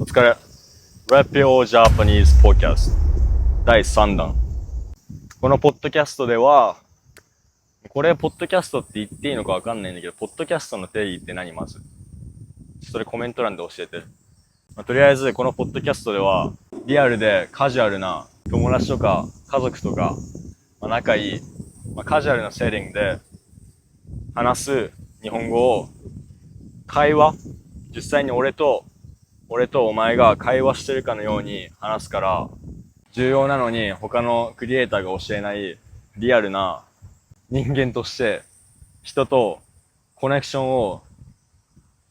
お疲れ。Rapio Japanese Podcast 第3弾。このポッドキャストでは、これポッドキャストって言っていいのかわかんないんだけど、ポッドキャストの定義って何まず。それコメント欄で教えて。とりあえずこのポッドキャストでは、リアルでカジュアルな友達とか家族とか、仲いい、カジュアルなセッティングで話す日本語を会話、実際に俺とお前が会話してるかのように話すから、重要なのに他のクリエイターが教えないリアルな人間として人とコネクションを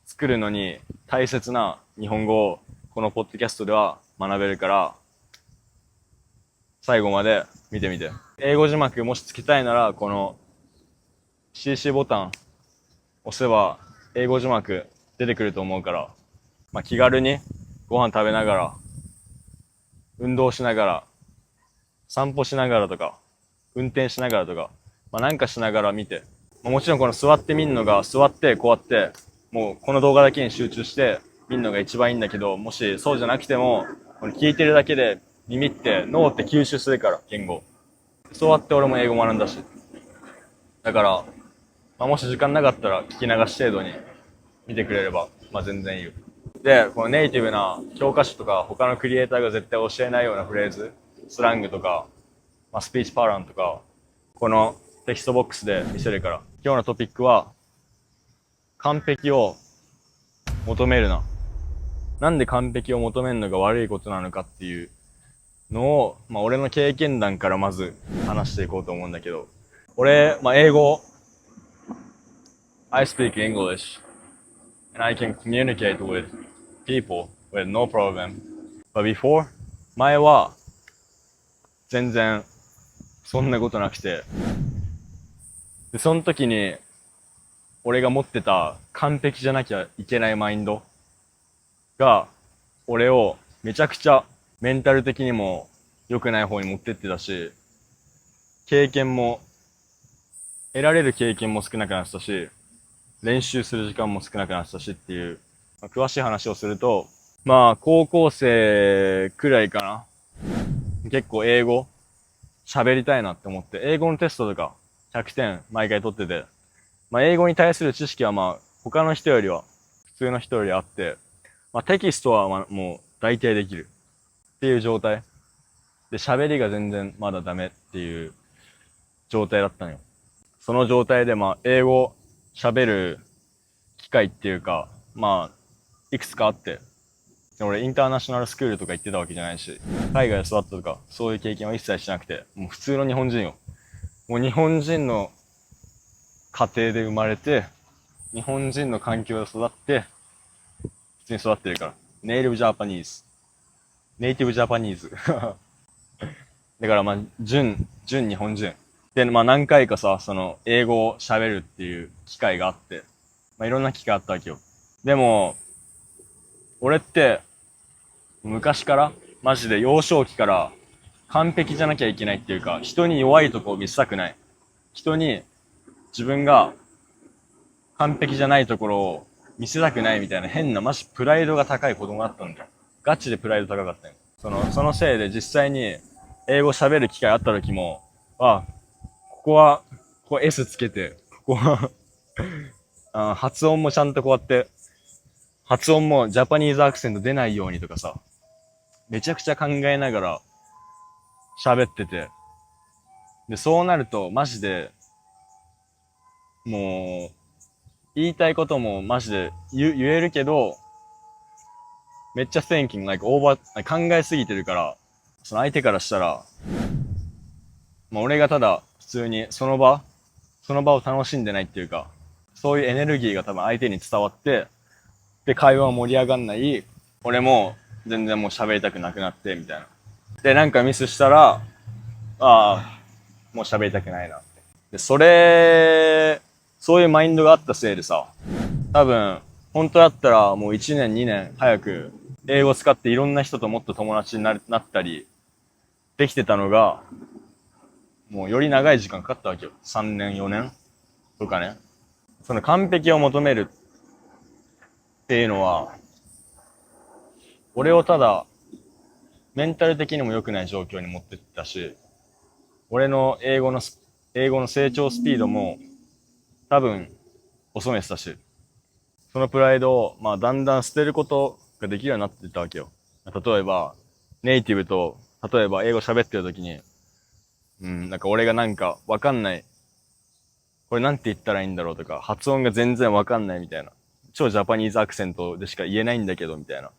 作るのに大切な日本語をこのポッドキャストでは学べるから、最後まで見てみて。英語字幕もしつけたいなら、この CC ボタン押せば英語字幕出てくると思うから、気軽にご飯食べながら、運動しながら、散歩しながらとか、運転しながらとか、なんかしながら見て。もちろんこの座って見るのが、座ってこうやって、もうこの動画だけに集中して見るのが一番いいんだけど、もしそうじゃなくても、この聞いてるだけで耳って脳って吸収するから、言語。そうやって俺も英語学んだし。だから、もし時間なかったら聞き流し程度に見てくれれば、全然いいよ。で、このネイティブな教科書とか他のクリエイターが絶対教えないようなフレーズ、スラングとか、スピーチパランとか、このテキストボックスで見せるから。今日のトピックは、完璧を求めるな。なんで完璧を求めるのが悪いことなのかっていうのを、俺の経験談からまず話していこうと思うんだけど、俺、英語、I speak English and I can communicate with people with no problem. But before, 前は全然そんなことなくて、で、その時に俺が持ってた完璧じゃなきゃいけないマインドが俺をめちゃくちゃメンタル的にも良くない方に持ってってたし、経験も、得られる経験も少なくなってたし、練習する時間も少なくなってたしっていう、詳しい話をすると、高校生くらいかな。結構英語喋りたいなって思って、英語のテストとか100点毎回取ってて、英語に対する知識は他の人よりは、普通の人よりあって、テキストはもう大体できるっていう状態。で、喋りが全然まだダメっていう状態だったのよ。その状態で英語喋る機会っていうか、いくつかあって、俺インターナショナルスクールとか行ってたわけじゃないし、海外で育ったとか、そういう経験は一切しなくて、もう普通の日本人よ。もう日本人の家庭で生まれて、日本人の環境で育って、普通に育ってるから。ネイティブジャパニーズ。ネイティブジャパニーズ。だから純日本人。で、何回かさ、その、英語を喋るっていう機会があって、いろんな機会あったわけよ。でも、俺って、昔から、マジで幼少期から完璧じゃなきゃいけないっていうか、人に弱いとこを見せたくない。人に自分が完璧じゃないところを見せたくないみたいな変なマジプライドが高い子供だったんだよ。ガチでプライド高かったよ。そのせいで実際に英語喋る機会あった時も、ここ S つけて、ここは発音もちゃんとこうやって、発音もジャパニーズアクセント出ないようにとかさ、めちゃくちゃ考えながら喋ってて、で、そうなるとマジで、もう、言いたいこともマジで言えるけど、めっちゃ thinking, like over, 考えすぎてるから、その相手からしたら、俺がただ普通にその場を楽しんでないっていうか、そういうエネルギーが多分相手に伝わって、で、会話盛り上がんない、俺も全然もう喋りたくなくなって、みたいな。で、なんかミスしたら、もう喋りたくないなって。で、そういうマインドがあったせいでさ、多分、本当だったらもう1年2年早く英語使っていろんな人ともっと友達になったりできてたのが、もうより長い時間かかったわけよ。3年4年とかね。その完璧を求めるっていうのは、俺をただ、メンタル的にも良くない状況に持ってったし、俺の英語の成長スピードも多分遅めてたし、そのプライドを、まあ、だんだん捨てることができるようになっていったわけよ。例えば、ネイティブと、例えば英語喋ってる時に、なんか俺がなんかわかんない、これなんて言ったらいいんだろうとか、発音が全然わかんないみたいな。超ジャパニーズアクセントでしか言えないんだけど、みたいな。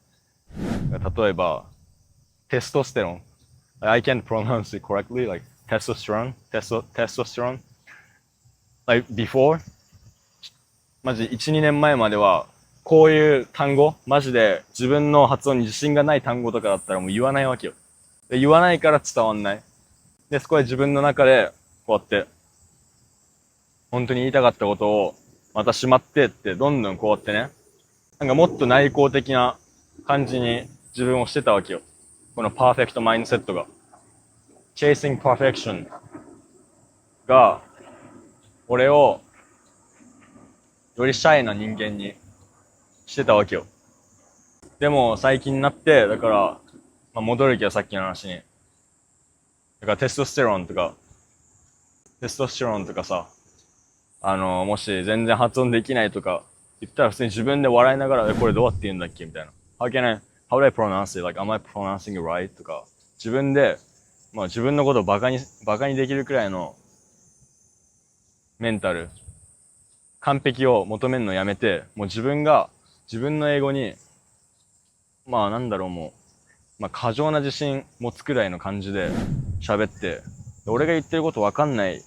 例えば、テストステロン。I can't pronounce it correctly, like testosterone. Like before, マジ1、2年前までは、こういう単語、マジで自分の発音に自信がない単語とかだったらもう言わないわけよ。で言わないから伝わんない。で、そこで自分の中で、こうやって、本当に言いたかったことを、またしまってって、どんどんこうやってね、なんかもっと内向的な感じに自分をしてたわけよ。このパーフェクトマインドセットが。Chasing Perfection が、俺を、よりシャイな人間にしてたわけよ。でも最近になって、だから、まあ、戻るけどさっきの話に。だからテストステロンとかさ、もし全然発音できないとか言ったら普通に自分で笑いながら、これどうやって言うんだっけみたいな。How do I pronounce it? Like, am I pronouncing it right? とか、自分で、まあ自分のことをバカにできるくらいのメンタル、完璧を求めるのやめて、もう自分が自分の英語に、まあなんだろうもう、まあ過剰な自信持つくらいの感じで喋って、俺が言ってることわかんない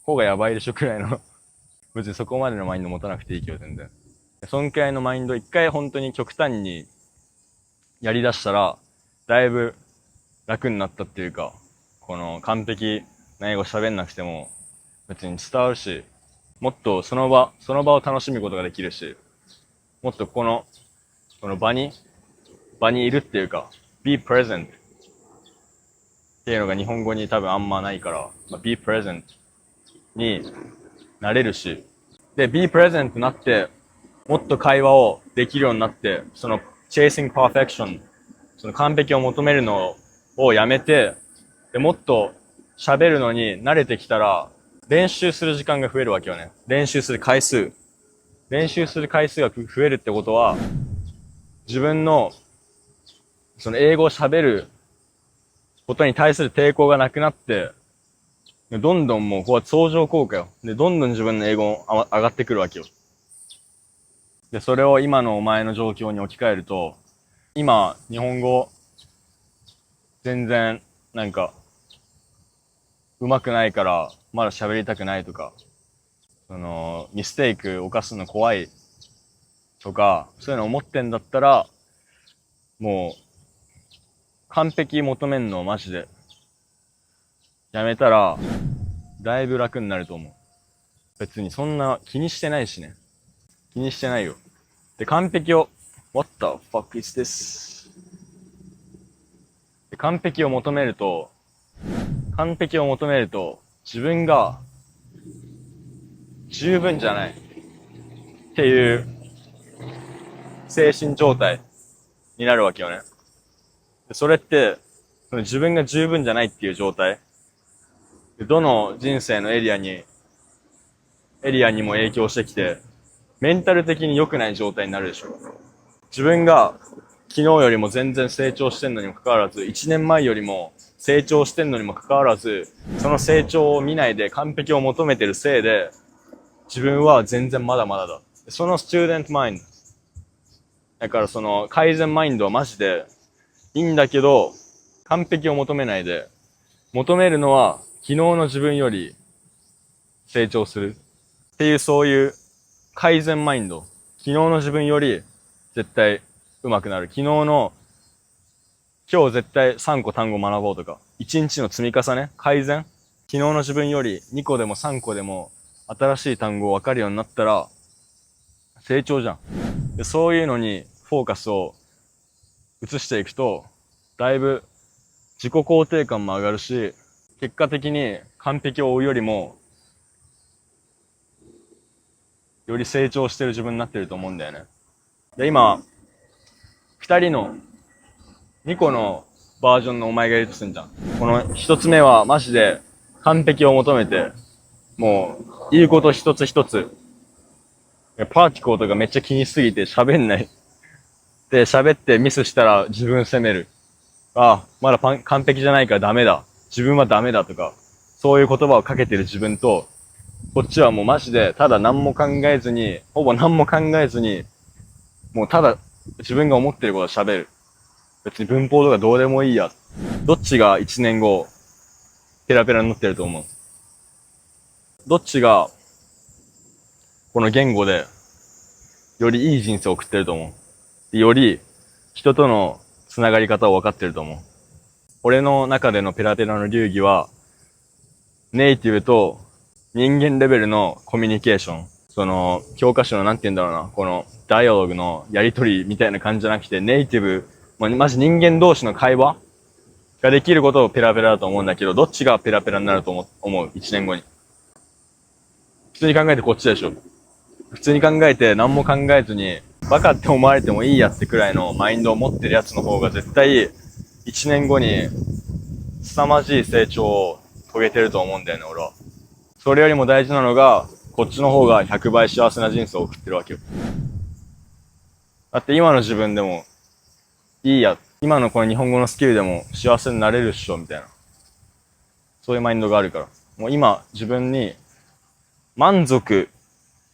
方がやばいでしょくらいの別にそこまでのマインド持たなくていいけど全然。そんくらいのマインド一回本当に極端にやり出したら、だいぶ楽になったっていうか、この完璧な英語喋んなくても別に伝わるし、もっとその場を楽しむことができるし、もっとこの場にいるっていうか、be present っていうのが日本語に多分あんまないから、まあ、be present になれるし、で、be present になって、もっと会話をできるようになって、その chasing perfection、その完璧を求めるのをやめて、で、もっと喋るのに慣れてきたら、練習する時間が増えるわけよね。練習する回数が増えるってことは、自分の、その英語を喋ることに対する抵抗がなくなって、どんどんもうこう相乗効果よ。で、どんどん自分の英語上がってくるわけよ。で、それを今のお前の状況に置き換えると、今、日本語、全然、なんか、上手くないから、まだ喋りたくないとか、ミステイク犯すの怖いとか、そういうの思ってんだったら、もう、完璧求めんのをマジで、やめたら、だいぶ楽になると思う。別にそんな気にしてないしね。気にしてないよ。で、完璧を、What the fuck is this? で、完璧を求めると、自分が十分じゃないっていう精神状態になるわけよね。でそれって、その自分が十分じゃないっていう状態。どの人生のエリアにも影響してきて、メンタル的に良くない状態になるでしょ。自分が昨日よりも全然成長してんのにもかかわらず、1年前よりも成長してんのにもかかわらず、その成長を見ないで完璧を求めてるせいで、自分は全然まだまだだ。そのスチューデントマインド。だからその改善マインドはマジでいいんだけど、完璧を求めないで、求めるのは昨日の自分より成長するっていう、そういう改善マインド。昨日の自分より絶対上手くなる。今日絶対3個単語学ぼうとか、1日の積み重ね、改善。昨日の自分より2個でも3個でも新しい単語を分かるようになったら成長じゃん。で、そういうのにフォーカスを移していくと、だいぶ自己肯定感も上がるし、結果的に完璧を追うよりも、より成長してる自分になってると思うんだよね。で、今、二人の2個のバージョンのお前がいるとすんじゃん。この1つ目はマジで完璧を求めて、もう言うこと一つ一つ、パーティコーとかめっちゃ気にしすぎて喋んない。で、喋ってミスしたら自分責める。あ、まだ完璧じゃないからダメだ。自分はダメだとか、そういう言葉をかけてる自分と、こっちはもうマジでただ何も考えずに、ほぼ何も考えずに、もうただ自分が思ってることを喋る。別に文法とかどうでもいいや。どっちが1年後、ペラペラになってると思う。どっちが、この言語で、よりいい人生を送ってると思う。より、人とのつながり方を分かってると思う。俺の中でのペラペラの流儀は、ネイティブと人間レベルのコミュニケーション。その、教科書のなんて言うんだろうな、この、ダイアログのやりとりみたいな感じじゃなくて、ネイティブ、マジ人間同士の会話ができることをペラペラだと思うんだけど、どっちがペラペラになると思う ?1 年後に。普通に考えてこっちでしょ。普通に考えて何も考えずに、バカって思われてもいいやってくらいのマインドを持ってるやつの方が絶対、1年後に凄まじい成長を遂げてると思うんだよね、俺は。それよりも大事なのが、こっちの方が100倍幸せな人生を送ってるわけよ。だって今の自分でも、いいや、今のこの日本語のスキルでも幸せになれるっしょ、みたいな。そういうマインドがあるから。もう今、自分に満足、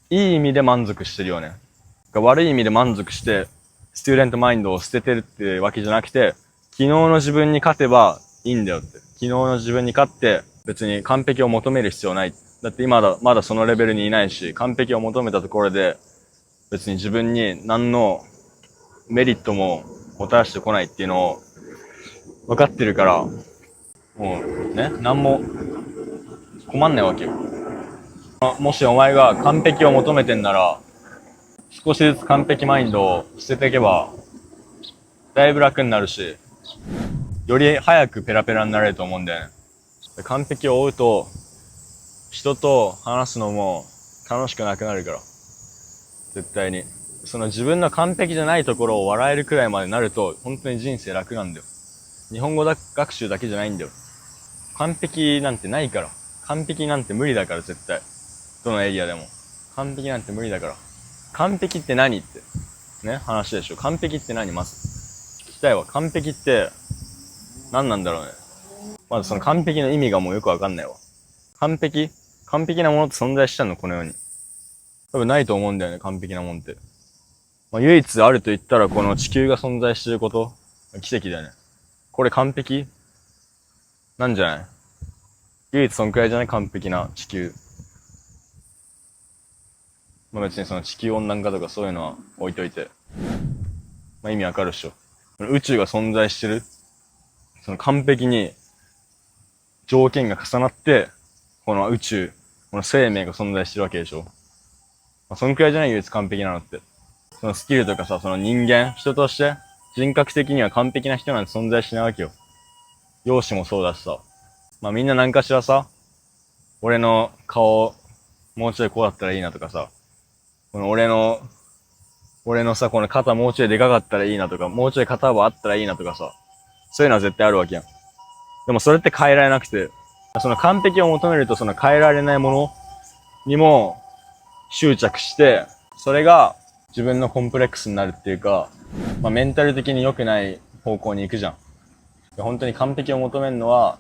いい意味で満足してるよね。悪い意味で満足して、スチューデントマインドを捨ててるってわけじゃなくて、昨日の自分に勝てばいいんだよって。昨日の自分に勝って、別に完璧を求める必要ない。だって今まだそのレベルにいないし、完璧を求めたところで、別に自分に何のメリットももたらしてこないっていうのを分かってるから、もうね、何も困んないわけよ。もしお前が完璧を求めてんなら、少しずつ完璧マインドを捨てていけば、だいぶ楽になるし、より早くペラペラになれると思うんだよね。完璧を追うと、人と話すのも楽しくなくなるから。絶対に。その自分の完璧じゃないところを笑えるくらいまでなると、本当に人生楽なんだよ。日本語学習だけじゃないんだよ。完璧なんてないから。完璧なんて無理だから絶対。どのエリアでも。完璧なんて無理だから。完璧って何って。ね、話でしょ。完璧って何まず。聞きたいわ。完璧って何なんだろうね。まずその完璧の意味がもうよくわかんないわ。完璧なものって存在してんのこの世に。多分ないと思うんだよね、完璧なもんって。唯一あると言ったらこの地球が存在してること。奇跡だよね。これ完璧なんじゃない？唯一そんくらいじゃない？完璧な地球。別にその地球温暖化とかそういうのは置いといて。意味わかるっしょ。宇宙が存在してる。その完璧に条件が重なって、この宇宙、この生命が存在してるわけでしょ。そんくらいじゃない唯一完璧なのって。そのスキルとかさ、その人間、人として、人格的には完璧な人なんて存在しないわけよ。容姿もそうだしさ。みんな何かしらさ、俺の顔、もうちょいこうだったらいいなとかさ、この俺のさ、この肩もうちょいでかかったらいいなとか、もうちょい肩幅あったらいいなとかさ、そういうのは絶対あるわけやん。でもそれって変えられなくて、その完璧を求めるとその変えられないものにも執着して、それが自分のコンプレックスになるっていうか、メンタル的に良くない方向に行くじゃん。本当に完璧を求めるのは、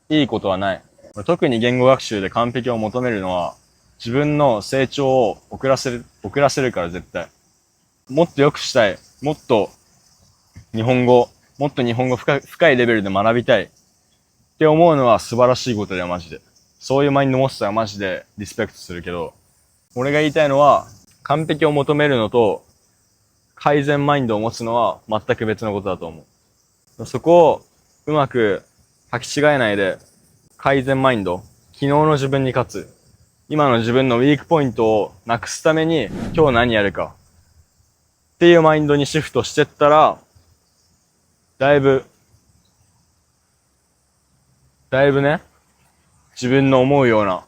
いいことはない。特に言語学習で完璧を求めるのは、自分の成長を遅らせるから絶対。もっと良くしたい。もっと日本語深いレベルで学びたいって思うのは素晴らしいことだよ、マジで。そういうマインド持ってたらマジでリスペクトするけど、俺が言いたいのは、完璧を求めるのと改善マインドを持つのは全く別のことだと思う。そこをうまく履き違えないで、改善マインド、昨日の自分に勝つ、今の自分のウィークポイントをなくすために今日何やるかっていうマインドにシフトしてったら、だいぶね、自分の思うような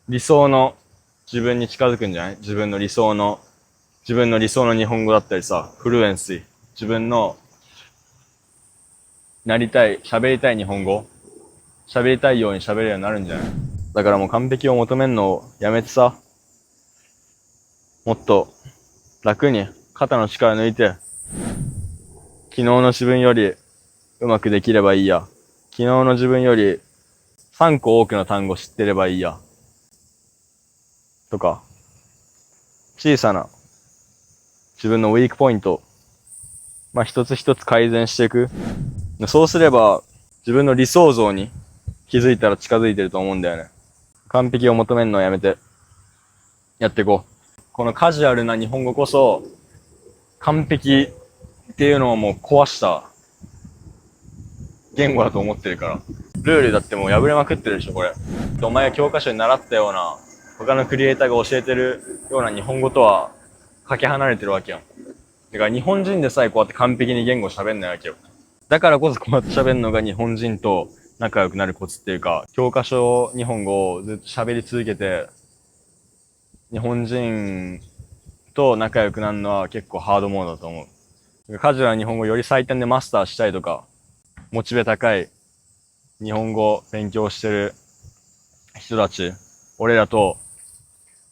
理想の自分に近づくんじゃない？自分の理想の自分の理想の日本語だったりさ、フルエンシー。自分の喋りたい日本語。喋りたいように喋れるようになるんじゃない？だからもう完璧を求めるのをやめてさ、もっと楽に肩の力抜いて、昨日の自分よりうまくできればいいや。昨日の自分より3個多くの単語知ってればいいや。とか、小さな自分のウィークポイント、一つ一つ改善していく。そうすれば自分の理想像に気づいたら近づいてると思うんだよね。完璧を求めるのをやめてやっていこう。このカジュアルな日本語こそ完璧っていうのをもう壊した言語だと思ってるから。ルールだってもう破れまくってるでしょ、これ。お前が教科書に習ったような他のクリエイターが教えてるような日本語とはかけ離れてるわけやん。だから日本人でさえこうやって完璧に言語喋んないわけよ。だからこそこうやって喋るのが日本人と仲良くなるコツっていうか、教科書日本語をずっと喋り続けて、日本人と仲良くなるのは結構ハードモードだと思う。カジュアルな日本語をより最短でマスターしたいとか、モチベ高い日本語勉強してる人たち、俺らと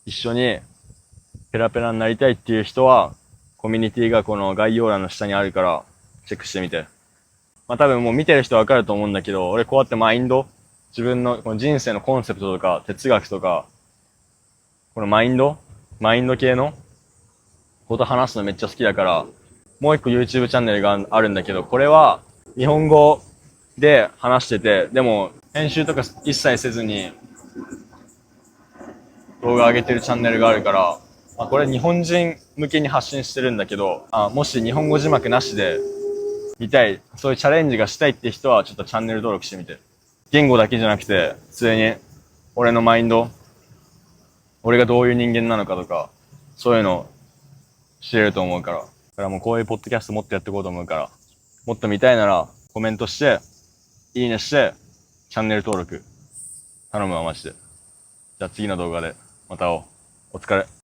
一緒にペラペラになりたいっていう人は、コミュニティがこの概要欄の下にあるからチェックしてみて。多分もう見てる人わかると思うんだけど、俺こうやって自分のこの人生のコンセプトとか哲学とか、このマインド系のこと話すのめっちゃ好きだから、もう一個 YouTube チャンネルがあるんだけど、これは日本語で話してて、でも編集とか一切せずに動画上げてるチャンネルがあるから、これ日本人向けに発信してるんだけど、もし日本語字幕なしで見たい、そういうチャレンジがしたいって人はちょっとチャンネル登録してみて。言語だけじゃなくて、普通に俺のマインド、俺がどういう人間なのかとか、そういうの知れると思うから。だからもうこういうポッドキャストもっとやっていこうと思うから、もっと見たいならコメントして、いいねして、チャンネル登録頼むわマジで。じゃあ次の動画でまた会おう。お疲れ。